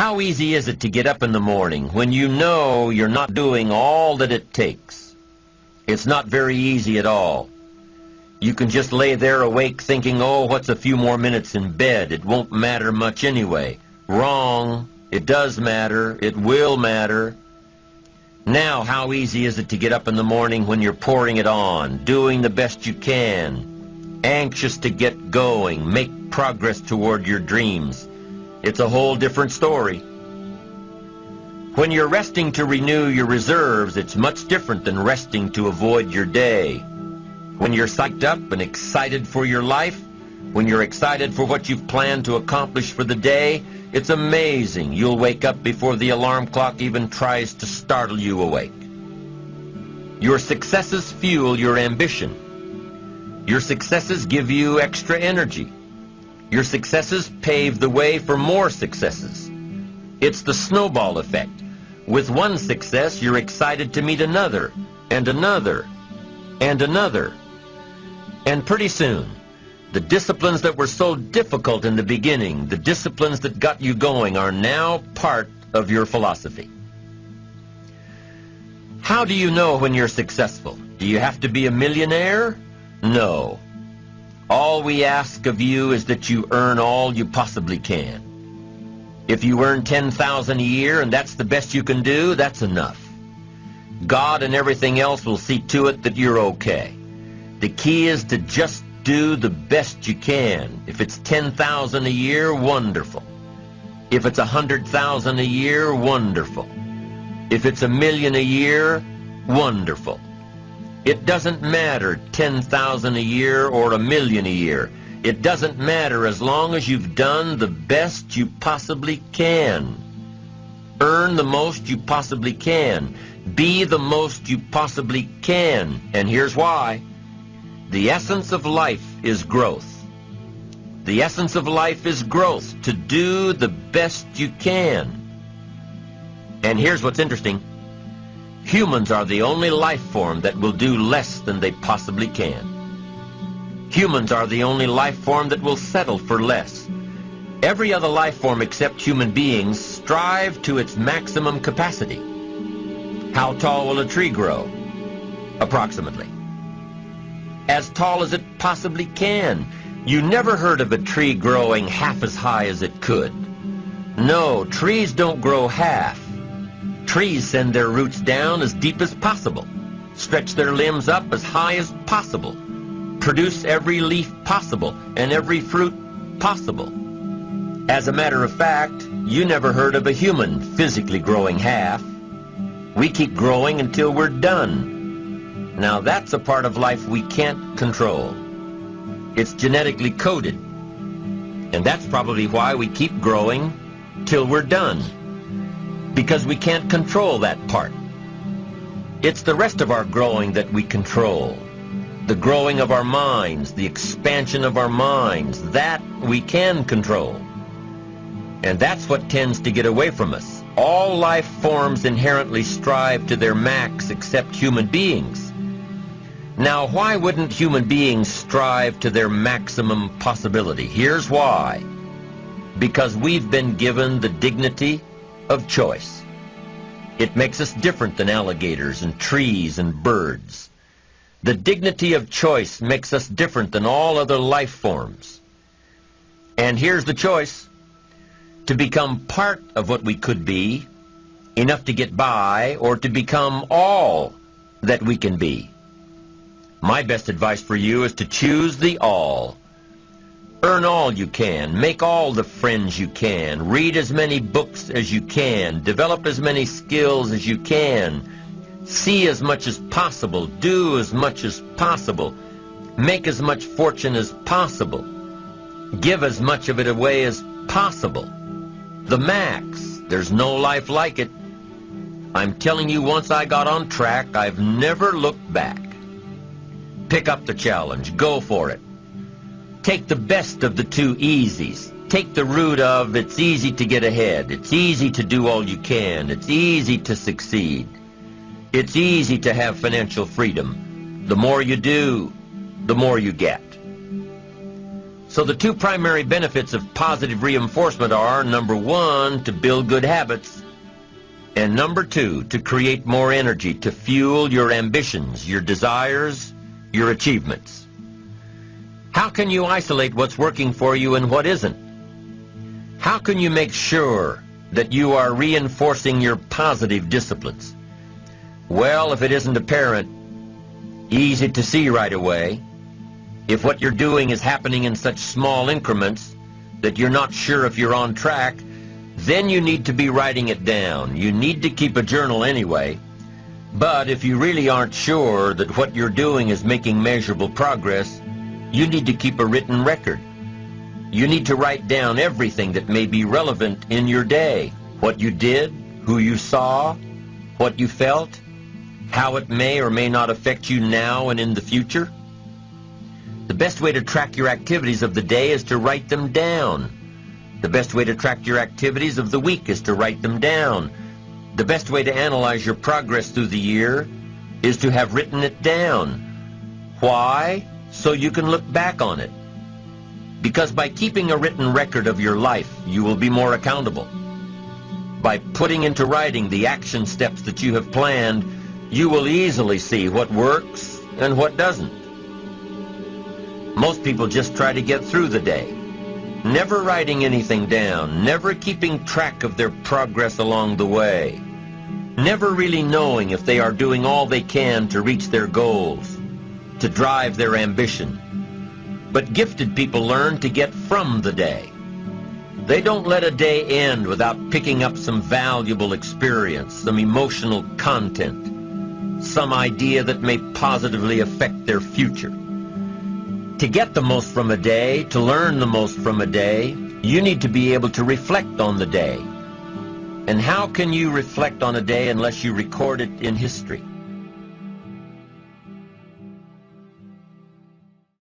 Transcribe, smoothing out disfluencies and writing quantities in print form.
How easy is it to get up in the morning when you know you're not doing all that it takes? It's not very easy at all. You can just lay there awake thinking, oh, what's a few more minutes in bed? It won't matter much anyway. Wrong. It does matter. It will matter. Now, how easy is it to get up in the morning when you're pouring it on, doing the best you can, anxious to get going, make progress toward your dreams? It's a whole different story. When you're resting to renew your reserves, it's much different than resting to avoid your day. When you're psyched up and excited for your life, when you're excited for what you've planned to accomplish for the day, it's amazing. You'll wake up before the alarm clock even tries to startle you awake. Your successes fuel your ambition. Your successes give you extra energy. Your successes pave the way for more successes. It's the snowball effect. With one success, you're excited to meet another, and another, and another. And pretty soon, the disciplines that were so difficult in the beginning, the disciplines that got you going, are now part of your philosophy. How do you know when you're successful? Do you have to be a millionaire? No. All we ask of you is that you earn all you possibly can. If you earn $10,000 a year and that's the best you can do, that's enough. God and everything else will see to it that you're okay. The key is to just do the best you can. If it's $10,000 a year, wonderful. If it's $100,000 a year, wonderful. If it's $1 million a year, wonderful. It doesn't matter $10,000 a year or $1 million a year. It doesn't matter as long as you've done the best you possibly can. Earn the most you possibly can. Be the most you possibly can. And here's why. The essence of life is growth. The essence of life is growth, to do the best you can. And here's what's interesting. Humans are the only life form that will do less than they possibly can. Humans are the only life form that will settle for less. Every other life form except human beings strive to its maximum capacity. How tall will a tree grow? Approximately. As tall as it possibly can. You never heard of a tree growing half as high as it could. No, trees don't grow half. Trees send their roots down as deep as possible, stretch their limbs up as high as possible, produce every leaf possible and every fruit possible. As a matter of fact, you never heard of a human physically growing half. We keep growing until we're done. Now that's a part of life we can't control. It's genetically coded. And that's probably why we keep growing till we're done. Because we can't control that part. It's the rest of our growing that we control. The growing of our minds, the expansion of our minds, that we can control. And that's what tends to get away from us. All life forms inherently strive to their max except human beings. Now, why wouldn't human beings strive to their maximum possibility? Here's why. Because we've been given the dignity of choice. It makes us different than alligators and trees and birds. The dignity of choice makes us different than all other life forms. And here's the choice. To become part of what we could be, enough to get by, or to become all that we can be. My best advice for you is to choose the all. Earn all you can, make all the friends you can, read as many books as you can, develop as many skills as you can, see as much as possible, do as much as possible, make as much fortune as possible, give as much of it away as possible. The max. There's no life like it. I'm telling you, once I got on track, I've never looked back. Pick up the challenge. Go for it. Take the best of the two easies. Take the root of it's easy to get ahead. It's easy to do all you can. It's easy to succeed. It's easy to have financial freedom. The more you do, the more you get. So the two primary benefits of positive reinforcement are, number one, to build good habits, and number two, to create more energy to fuel your ambitions, your desires, your achievements. How can you isolate what's working for you and what isn't? How can you make sure that you are reinforcing your positive disciplines? Well, if it isn't apparent, easy to see right away, if what you're doing is happening in such small increments that you're not sure if you're on track, then you need to be writing it down. You need to keep a journal anyway. But if you really aren't sure that what you're doing is making measurable progress, you need to keep a written record. You need to write down everything that may be relevant in your day. What you did, who you saw, what you felt, how it may or may not affect you now and in the future. The best way to track your activities of the day is to write them down. The best way to track your activities of the week is to write them down. The best way to analyze your progress through the year is to have written it down. Why? So you can look back on it. Because by keeping a written record of your life, you will be more accountable. By putting into writing the action steps that you have planned, you will easily see what works and what doesn't. Most people just try to get through the day, never writing anything down, never keeping track of their progress along the way, never really knowing if they are doing all they can to reach their goals, to drive their ambition. But gifted people learn to get from the day. They don't let a day end without picking up some valuable experience, some emotional content, some idea that may positively affect their future. To get the most from a day, to learn the most from a day, you need to be able to reflect on the day. And how can you reflect on a day unless you record it in history?